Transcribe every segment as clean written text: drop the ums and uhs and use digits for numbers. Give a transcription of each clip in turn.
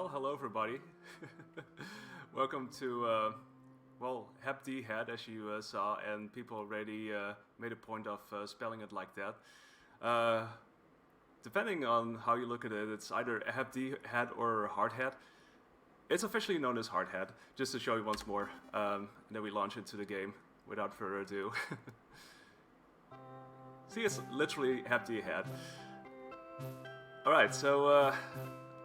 Well, hello everybody. Welcome to, Hep D Head, as you saw, and people already made a point of spelling it like that. Depending on how you look at it, it's either a Hep D Head or a Hard Head. It's officially known as Hard Head, just to show you once more, and then we launch into the game without further ado. See, it's literally Hep D Head. Alright, so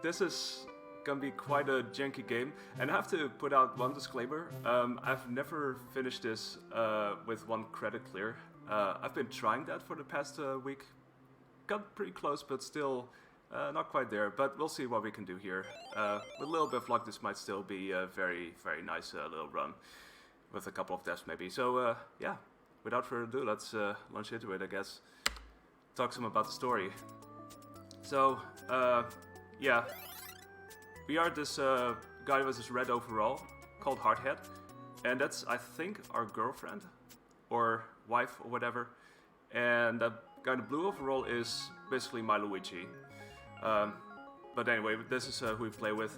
this is gonna be quite a janky game, and I have to put out one disclaimer. I've never finished this with one credit clear. I've been trying that for the past week. Got pretty close, but still not quite there, but we'll see what we can do here. With a little bit of luck, this might still be a very, very nice little run, with a couple of deaths maybe. So yeah, without further ado, let's launch into it, I guess. Talk some about the story. So, yeah, we are this guy with this red overall called Hardhead, and that's, I think, our girlfriend or wife or whatever. And that guy in the blue overall is basically my Luigi. But anyway, this is who we play with.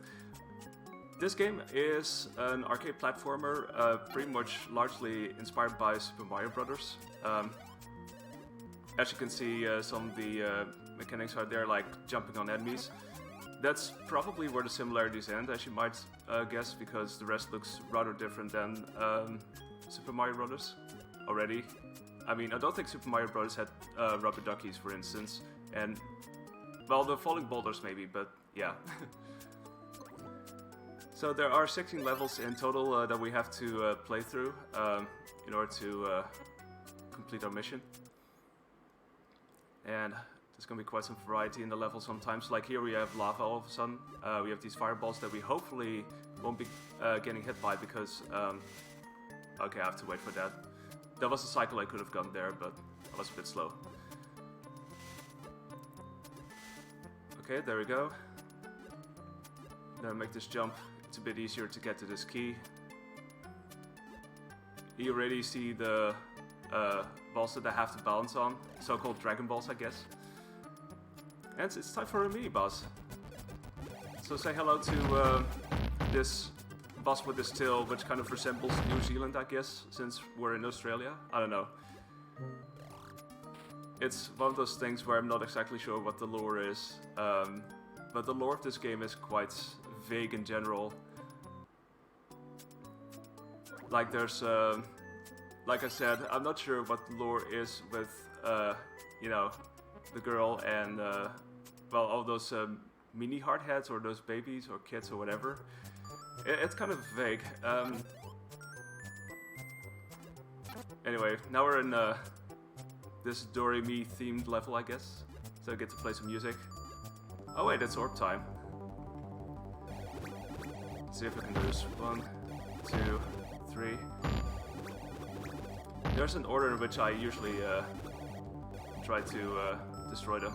This game is an arcade platformer, pretty much largely inspired by Super Mario Brothers. As you can see, some of the mechanics are there, like jumping on enemies. That's probably where the similarities end, as you might guess, because the rest looks rather different than Super Mario Bros. Already. I mean, I don't think Super Mario Bros. Had rubber duckies, for instance, and, well, the falling boulders maybe, but yeah. So there are 16 levels in total that we have to play through in order to complete our mission. And there's going to be quite some variety in the level sometimes. Like here we have lava all of a sudden. We have these fireballs that we hopefully won't be getting hit by because... okay, I have to wait for that. That was a cycle I could have gone there, but I was a bit slow. Okay, there we go. Then I make this jump. It's a bit easier to get to this key. You already see the balls that I have to balance on. So-called Dragon Balls, I guess. And it's time for a mini-boss. So say hello to this boss with this tail, which kind of resembles New Zealand, I guess, since we're in Australia. I don't know. It's one of those things where I'm not exactly sure what the lore is. But the lore of this game is quite vague in general. Like there's, like I said, I'm not sure what the lore is with, you know, the girl and, well, all those mini hardheads or those babies or kids or whatever. It's kind of vague. Anyway, now we're in this Doremi themed level, I guess. So I get to play some music. Oh wait, it's orb time. Let's see if I can do this. 1, 2, 3. There's an order in which I usually try to destroy them.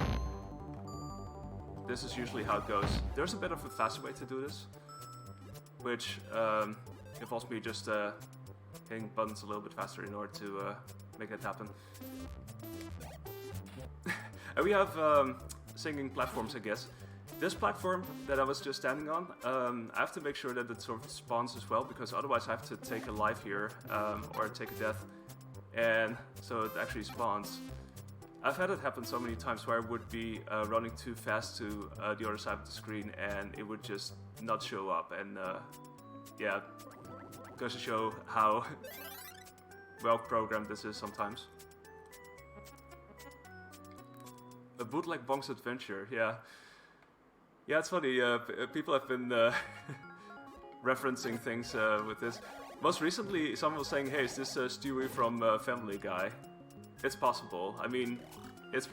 This is usually how it goes. There's a bit of a faster way to do this, which involves me just hitting buttons a little bit faster in order to make it happen. And we have singing platforms, I guess. This platform that I was just standing on, I have to make sure that it sort of spawns as well, because otherwise I have to take a life here, or take a death, and so it actually spawns. I've had it happen so many times where I would be running too fast to the other side of the screen and it would just not show up, and yeah, goes to show how well programmed this is sometimes. A bootleg Bonk's Adventure, yeah. Yeah, it's funny, people have been referencing things with this. Most recently, someone was saying, hey, is this Stewie from Family Guy? It's possible. I mean, it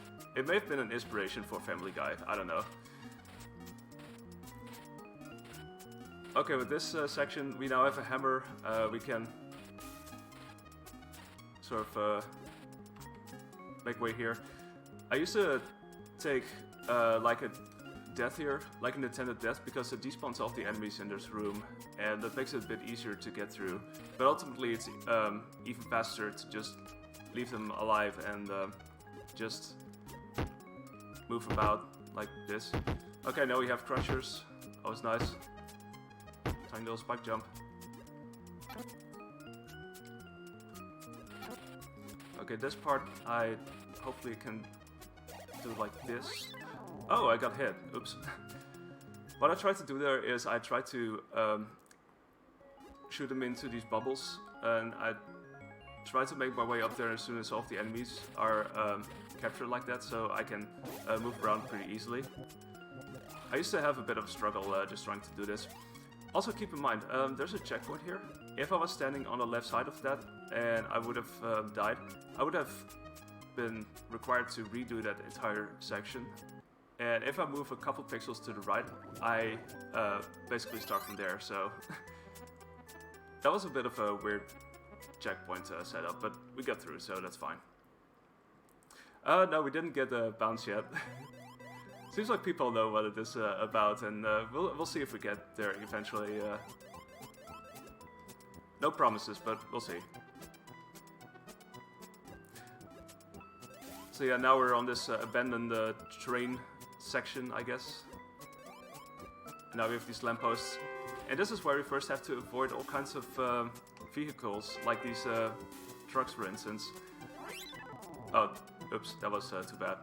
may have been an inspiration for Family Guy, I don't know. Okay, with this section, we now have a hammer. We can sort of make way here. I used to take like a death here, like an intended death, because it despawns all the enemies in this room, and that makes it a bit easier to get through. But ultimately, it's even faster to just leave them alive and just move about like this. Okay, now we have crushers. That was nice. Tiny little spike jump. Okay, this part I hopefully can do like this. Oh, I got hit. Oops. What I tried to do there is I tried to shoot them into these bubbles, and I tried to make my way up there as soon as all of the enemies are captured like that, so I can move around pretty easily. I used to have a bit of a struggle just trying to do this. Also keep in mind, there's a checkpoint here. If I was standing on the left side of that and I would have died, I would have been required to redo that entire section. And if I move a couple pixels to the right, I basically start from there, so that was a bit of a weird checkpoint setup, but we got through, so that's fine. No, we didn't get a bounce yet. Seems like people know what it is about, and we'll see if we get there eventually. No promises, but we'll see. So yeah, now we're on this abandoned train section, I guess. And now we have these lampposts. And this is where we first have to avoid all kinds of vehicles, like these trucks, for instance. Oh, oops, that was too bad.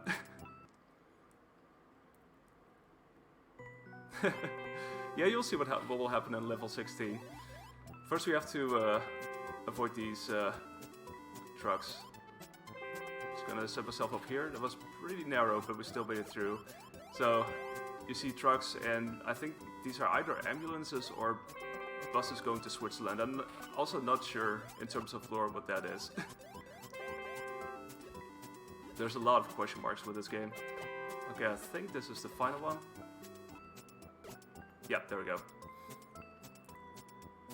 Yeah, you'll see what will happen in level 16. First we have to avoid these trucks. Just gonna set myself up here. That was pretty narrow, but we still made it through. So, you see trucks, and I think these are either ambulances or buses going to Switzerland. I'm also not sure, in terms of lore, what that is. There's a lot of question marks with this game. Okay, I think this is the final one. Yep, there we go.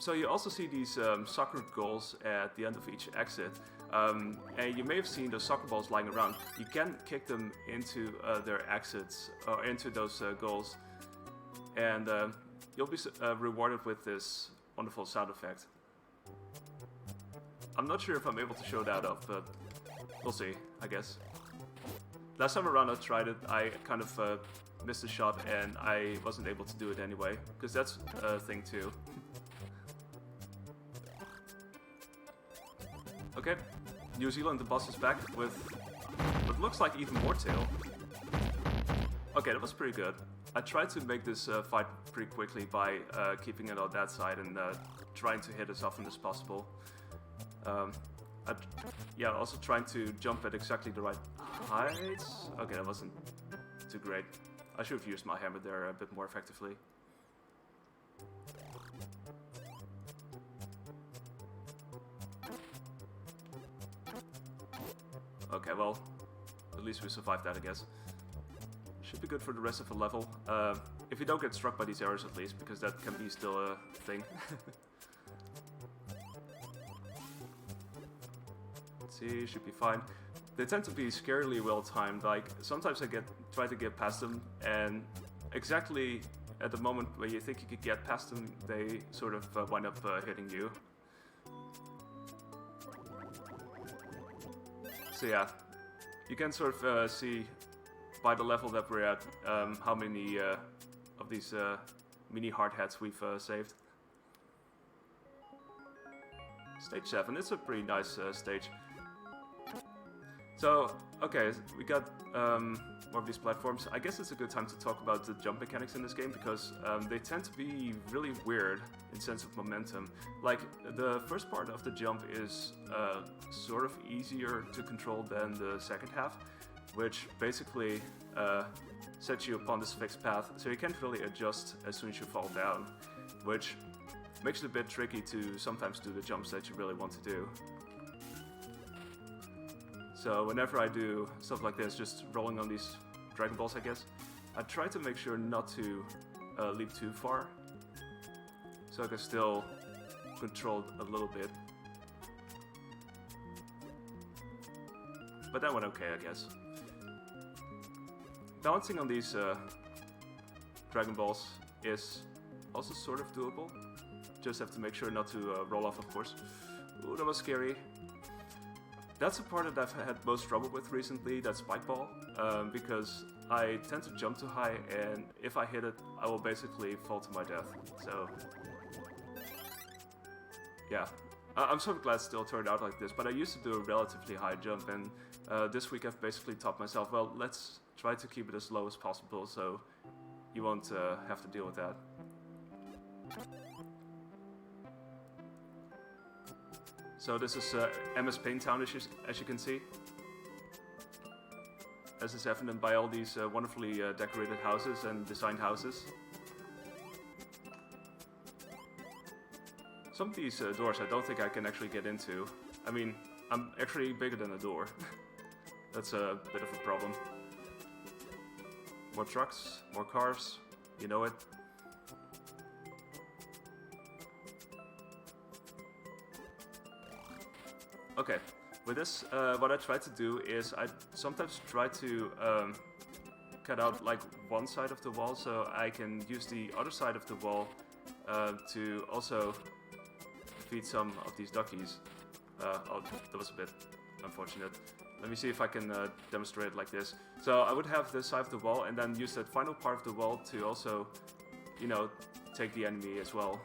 So you also see these soccer goals at the end of each exit. And you may have seen those soccer balls lying around. You can kick them into their exits, or into those goals. And you'll be rewarded with this wonderful sound effect. I'm not sure if I'm able to show that off, but we'll see, I guess. Last time around I tried it, I kind of missed a shot and I wasn't able to do it anyway, because that's a thing too. Okay, New Zealand, the boss is back with what looks like even more tail. Okay, that was pretty good. I tried to make this fight pretty quickly by keeping it on that side and trying to hit as often as possible. Yeah, also trying to jump at exactly the right heights. Okay, that wasn't too great. I should have used my hammer there a bit more effectively. Okay, well, at least we survived that, I guess. Should be good for the rest of the level. If you don't get struck by these arrows, at least, because that can be still a thing. Let's see, should be fine. They tend to be scarily well timed. Like, sometimes I try to get past them, and exactly at the moment where you think you could get past them, they sort of wind up hitting you. So yeah, you can sort of see by the level that we're at how many of these mini hard hats we've saved. Stage 7, it's a pretty nice stage. So, okay, we got more of these platforms. I guess it's a good time to talk about the jump mechanics in this game, because they tend to be really weird in sense of momentum. Like, the first part of the jump is sort of easier to control than the second half, which basically sets you upon this fixed path, so you can't really adjust as soon as you fall down, which makes it a bit tricky to sometimes do the jumps that you really want to do. So whenever I do stuff like this, just rolling on these Dragon Balls, I guess, I try to make sure not to leap too far, so I can still control a little bit. But that went okay, I guess. Balancing on these Dragon Balls is also sort of doable. Just have to make sure not to roll off, of course. Ooh, that was scary. That's the part that I've had most trouble with recently, that spike ball, because I tend to jump too high, and if I hit it, I will basically fall to my death. So, yeah. I'm sort of glad it still turned out like this, but I used to do a relatively high jump, and this week I've basically taught myself, well, let's try to keep it as low as possible, so you won't have to deal with that. So this is MS Paint Town, as you can see. As is evident by all these wonderfully decorated houses and designed houses. Some of these doors I don't think I can actually get into. I mean, I'm actually bigger than a door. That's a bit of a problem. More trucks, more cars, you know it. Okay, with this, what I try to do is I sometimes try to cut out like one side of the wall so I can use the other side of the wall to also defeat some of these duckies. Oh, that was a bit unfortunate. Let me see if I can demonstrate it like this. So I would have this side of the wall and then use that final part of the wall to also, you know, take the enemy as well.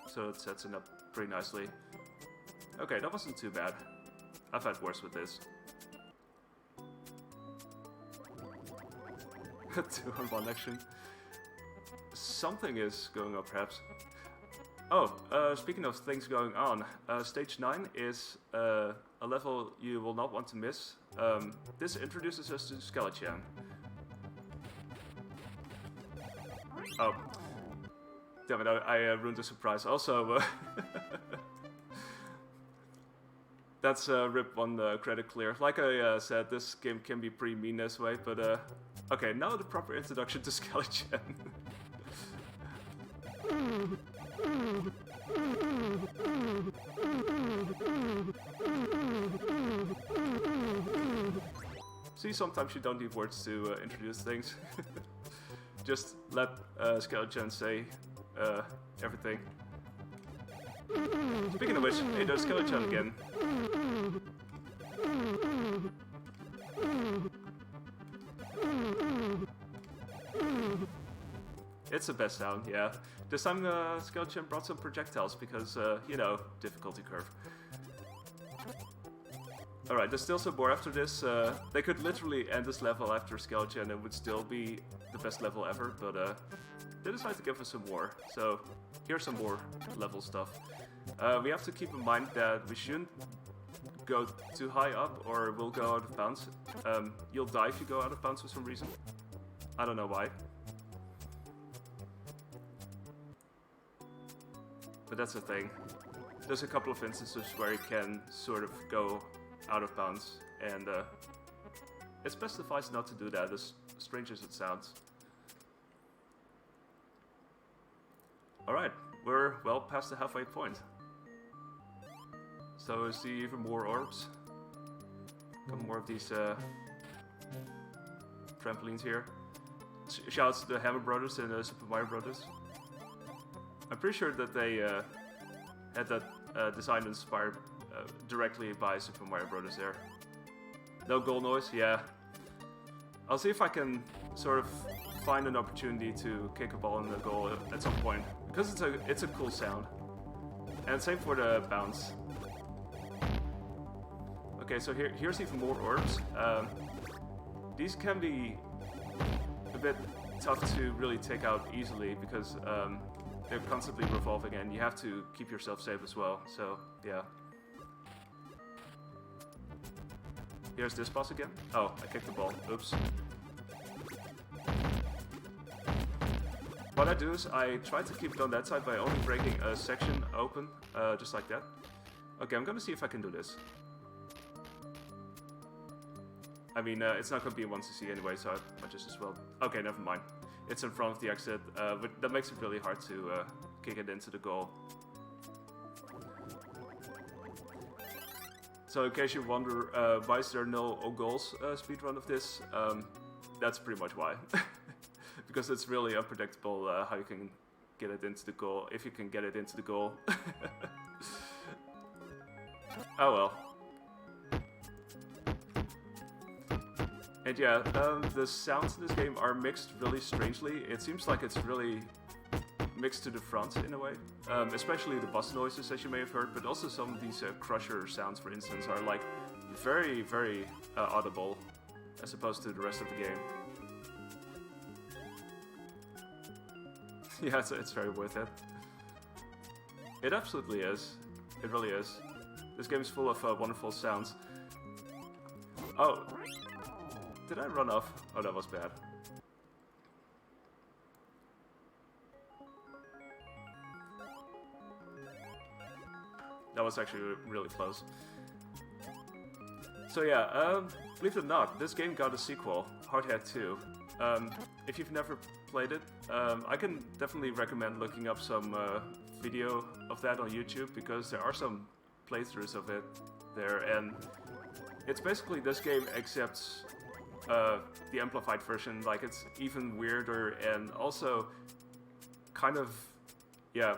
So it sets it up pretty nicely. Okay, that wasn't too bad. I've had worse with this. 2-on-1 action. Something is going on, perhaps. Oh, speaking of things going on, stage 9 is a level you will not want to miss. This introduces us to Skeleton. Oh. Damn it, I ruined the surprise. Also, that's rip one credit clear. Like I said, this game can be pretty mean this way, but okay, now the proper introduction to Skeleton. See, sometimes you don't need words to introduce things. Just let Skeleton say everything. Speaking of which, hey, there's Skeleton again. It's the best sound, yeah. This time Skeleton brought some projectiles because, you know, difficulty curve. Alright, there's still some more after this. They could literally end this level after Skeleton and it would still be the best level ever, but they decided to give us some more. So, here's some more level stuff. We have to keep in mind that we shouldn't go too high up or we'll go out of bounds. You'll die if you go out of bounds for some reason. I don't know why. But that's the thing. There's a couple of instances where you can sort of go out of bounds, and it specifies not to do that, as strange as it sounds. Alright, we're well past the halfway point. So see even more orbs. A couple more of these trampolines here. Shouts to the Hammer Brothers and Super Mario Brothers. I'm pretty sure that they had that design inspired directly by Super Mario Brothers there. No goal noise, yeah. I'll see if I can sort of find an opportunity to kick a ball in the goal at some point, because it's a cool sound. And same for the bounce. Okay, so here's even more orbs. These can be a bit tough to really take out easily because they're constantly revolving and you have to keep yourself safe as well, so yeah. Here's this boss again. Oh, I kicked the ball. Oops. What I do is I try to keep it on that side by only breaking a section open, just like that. Okay, I'm gonna see if I can do this. I mean, it's not gonna be in 1cc anyway, so I might just as well... Okay, never mind. It's in front of the exit, but that makes it really hard to kick it into the goal. So in case you wonder why is there no goals speedrun of this, that's pretty much why. Because it's really unpredictable how you can get it into the goal, if you can get it into the goal. Oh well. And yeah, the sounds in this game are mixed really strangely. It seems like it's really mixed to the front in a way. Especially the boss noises, as you may have heard, but also some of these crusher sounds, for instance, are like very, very audible as opposed to the rest of the game. Yeah, it's very worth it. It absolutely is. It really is. This game is full of wonderful sounds. Oh, did I run off? Oh, that was bad. That was actually really close. So yeah, believe it or not, this game got a sequel, Hardhead 2. If you've never played it, I can definitely recommend looking up some video of that on YouTube, because there are some playthroughs of it there, and it's basically this game except the amplified version. Like, it's even weirder and also kind of, yeah,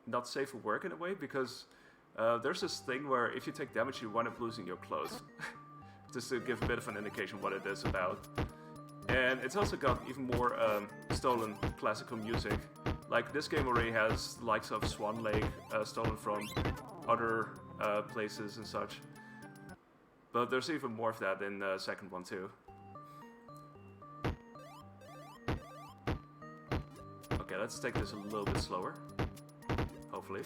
not safe for work in a way, because there's this thing where if you take damage you wind up losing your clothes. Just to give a bit of an indication what it is about. And it's also got even more stolen classical music. Like, this game already has the likes of Swan Lake stolen from other places and such. But there's even more of that in the second one too. Okay, let's take this a little bit slower. Hopefully.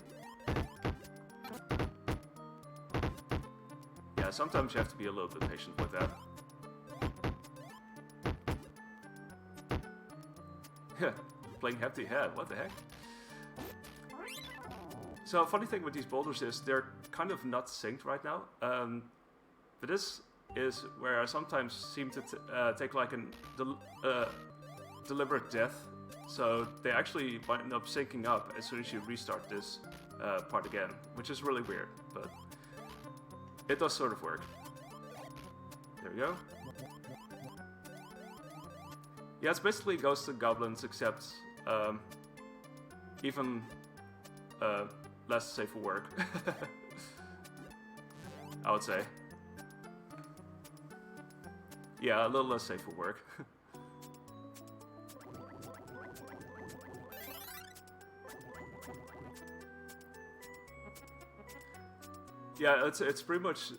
Yeah, sometimes you have to be a little bit patient with that. Playing Empty Head, what the heck? So, funny thing with these boulders is they're kind of not synced right now. But this is where I sometimes seem to take like a deliberate death. So they actually wind up syncing up as soon as you restart this part again, which is really weird, but it does sort of work. There we go. Yeah, it's basically Ghosts and Goblins, except even less safe for work, I would say. Yeah, a little less safe for work. Yeah, it's pretty much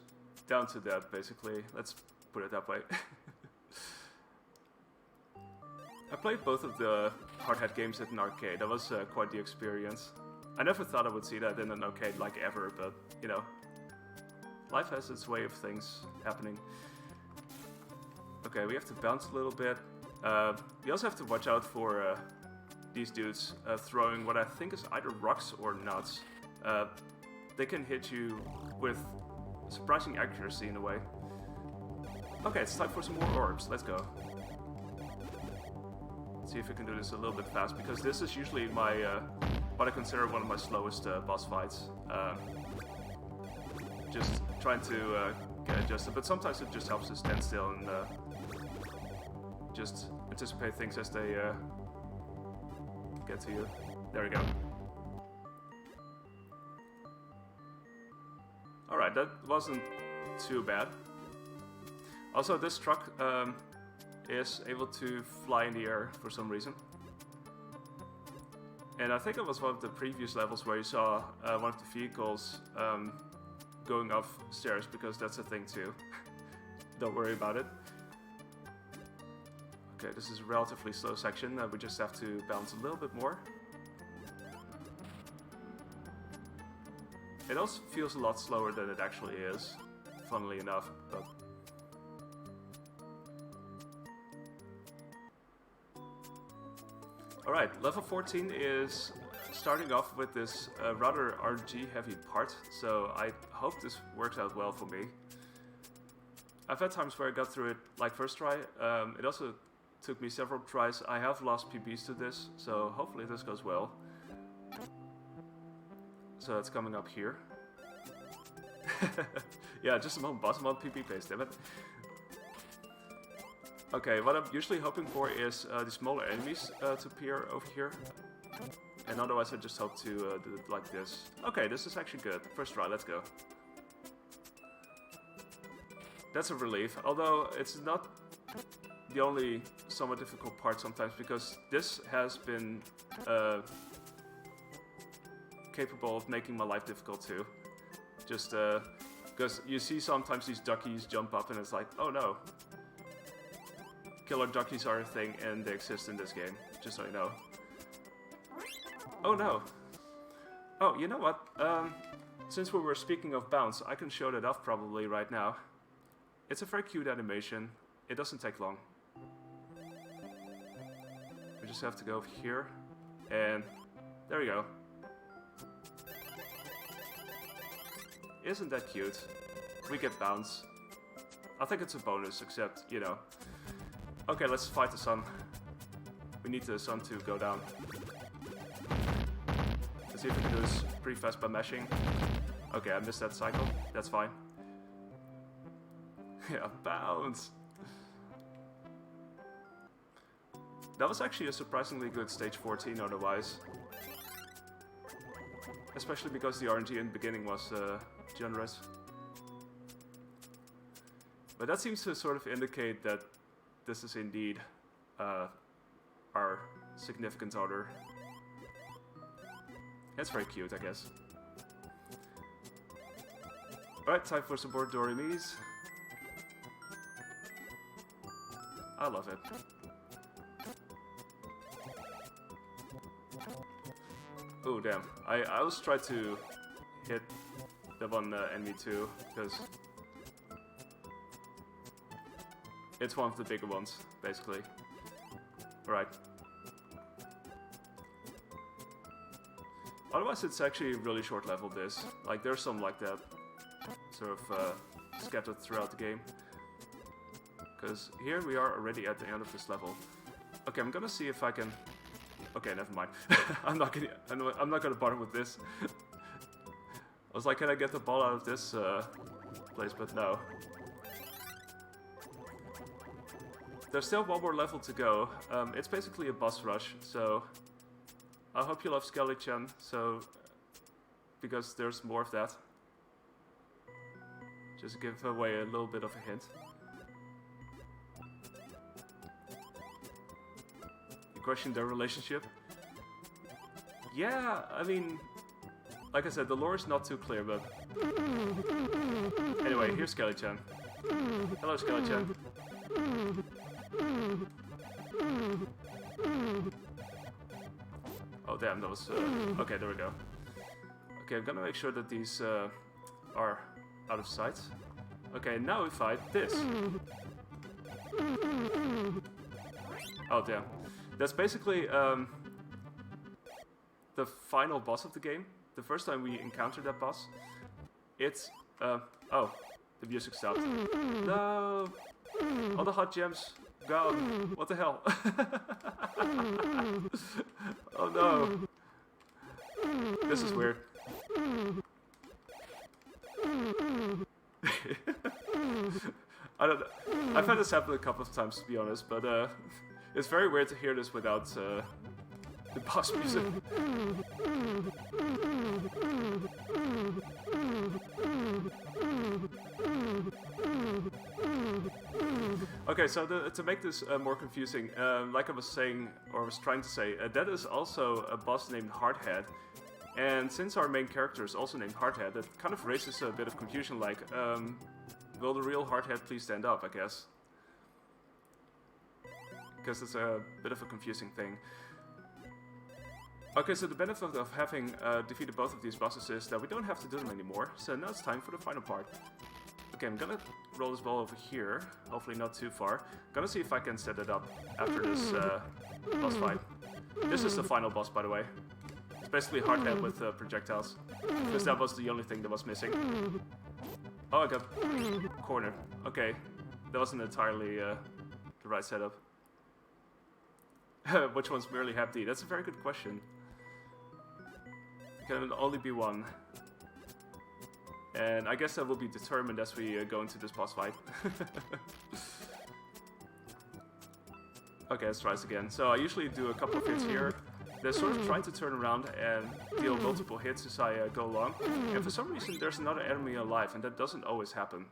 down to that, basically. Let's put it that way. I played both of the Hardhead games at an arcade. That was quite the experience. I never thought I would see that in an arcade like ever, but, you know, life has its way of things happening. Okay, we have to bounce a little bit. We also have to watch out for these dudes throwing what I think is either rocks or nuts. They can hit you with surprising accuracy in a way. Okay, it's time for some more orbs. Let's go. Let's see if we can do this a little bit fast, because this is usually my what I consider one of my slowest boss fights. Just trying to get adjusted, but sometimes it just helps to stand still and just anticipate things as they get to you. There we go. Alright, that wasn't too bad. Also, this truck is able to fly in the air for some reason. And I think it was one of the previous levels where you saw one of the vehicles going off stairs, because that's a thing too. Don't worry about it. Okay, this is a relatively slow section. We just have to bounce a little bit more. It also feels a lot slower than it actually is, funnily enough, but... Alright, level 14 is starting off with this rather RNG heavy part, so I hope this works out well for me. I've had times where I got through it like first try. It also took me several tries. I have lost PBs to this, so hopefully this goes well. So it's coming up here. Yeah, just a moment, boss. I'm on PP pace, damn it. Okay, what I'm usually hoping for is the smaller enemies to appear over here. And otherwise I just hope to do it like this. Okay, this is actually good. First try, let's go. That's a relief, although it's not the only somewhat difficult part sometimes, because this has been capable of making my life difficult too. Just because you see sometimes these duckies jump up and it's like, oh no. Killer duckies are a thing and they exist in this game, just so you know. Oh no. Oh, you know what? Since we were speaking of bounce, I can show that off probably right now. It's a very cute animation. It doesn't take long. We just have to go over here, and there we go. Isn't that cute? We get bounce. I think it's a bonus, except, you know. Okay, let's fight the sun. We need the sun to go down. Let's see if we can do this pretty fast by mashing. Okay, I missed that cycle. That's fine. Yeah, bounce! That was actually a surprisingly good stage 14 otherwise. Especially because the RNG in the beginning was generous. But that seems to sort of indicate that this is indeed our significant other. That's very cute, I guess. Alright, time for some more Doremis. I love it. Oh damn, I always try to hit the one enemy too, because it's one of the bigger ones, basically. Alright. Otherwise it's actually a really short level, this. Like, there's some like that, sort of scattered throughout the game. Because here we are already at the end of this level. Okay, I'm gonna see if I can... Okay, never mind. I'm not gonna bother with this. I was like, can I get the ball out of this place? But no. There's still one more level to go. It's basically a boss rush, so I hope you love Skelly-chan. So, because there's more of that. Just to give away a little bit of a hint. Question their relationship. Yeah, I mean, like I said, the lore is not too clear, but anyway, here's Skelly-chan. Hello, Skelly-chan. Oh damn, that was okay. There we go. Okay, I'm gonna make sure that these are out of sight. Okay, now we fight this. Oh damn. That's basically the final boss of the game. The first time we encountered that boss, it's oh, the music stopped. No, all the hot gems gone. What the hell? Oh no, this is weird. I don't know. I've had this happen a couple of times, to be honest, but it's very weird to hear this without the boss music. Okay, so to make this more confusing, like I was saying, or was trying to say, that is also a boss named Hardhead. And since our main character is also named Hardhead, that kind of raises a bit of confusion, like, will the real Hardhead please stand up, I guess? Because it's a bit of a confusing thing. Okay, so the benefit of having defeated both of these bosses is that we don't have to do them anymore, so now it's time for the final part. Okay, I'm gonna roll this ball over here, hopefully not too far. Gonna see if I can set it up after this boss fight. This is the final boss, by the way. It's basically Hardhead with projectiles, because that was the only thing that was missing. Oh, I got cornered. Okay, that wasn't entirely the right setup. Which one's merely Hap D? That's a very good question. It can only be one. And I guess that will be determined as we go into this boss fight. Okay, let's try this again. So I usually do a couple of hits here. They're sort of trying to turn around and deal multiple hits as I go along. And for some reason there's another enemy alive, and that doesn't always happen.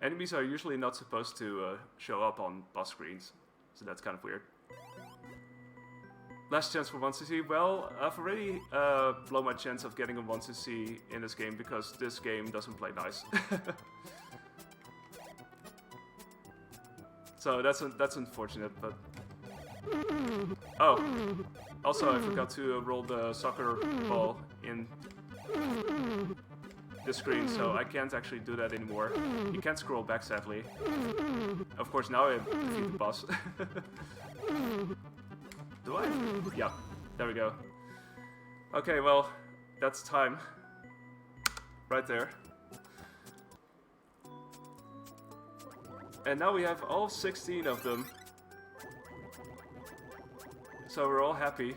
Enemies are usually not supposed to show up on boss screens, so that's kind of weird. Last chance for 1cc. Well, I've already blown my chance of getting a 1cc in this game because this game doesn't play nice. So that's unfortunate, but... Oh, also I forgot to roll the soccer ball in the screen, so I can't actually do that anymore. You can't scroll back, sadly. Of course, now I defeat the boss. Do I? Yeah, there we go. Okay, well, that's time. Right there. And now we have all 16 of them. So we're all happy.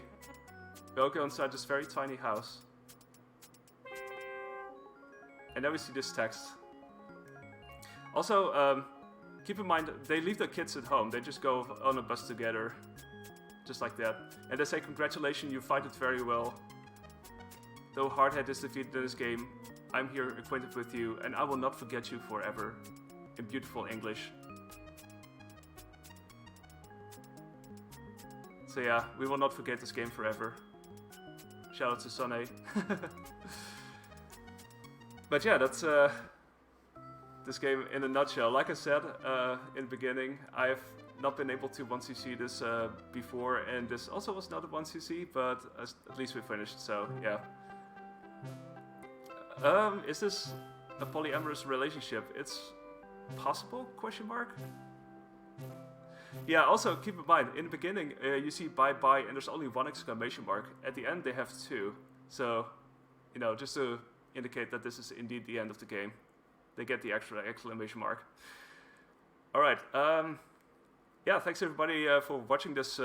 We'll go inside this very tiny house. And then we see this text. Also, keep in mind, they leave the kids at home. They just go on a bus together. Just like that. And they say, congratulations, you fight it very well. Though Hardhead is defeated in this game, I'm here acquainted with you, and I will not forget you forever. In beautiful English. So yeah, we will not forget this game forever. Shout out to Sonne. But yeah, that's this game in a nutshell. Like I said in the beginning, I've not been able to 1cc this before, and this also was not a 1cc, but at least we finished, so yeah. Is this a polyamorous relationship? It's possible, question mark? Yeah, also keep in mind, in the beginning you see bye bye and there's only one exclamation mark. At the end they have two. So, you know, just to indicate that this is indeed the end of the game. They get the extra exclamation mark. Alright, yeah, thanks everybody for watching this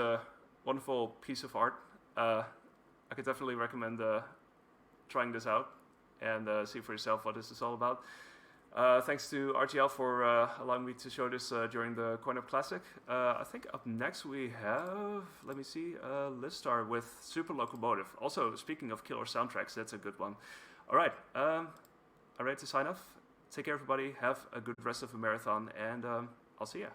wonderful piece of art. I could definitely recommend trying this out and see for yourself what this is all about. Thanks to RTL for allowing me to show this during the Coin Up Classic. I think up next we have, let me see, Listar with Super Locomotive. Also, speaking of killer soundtracks, that's a good one. Alright, I'm ready to sign off. Take care everybody, have a good rest of the marathon, and I'll see ya.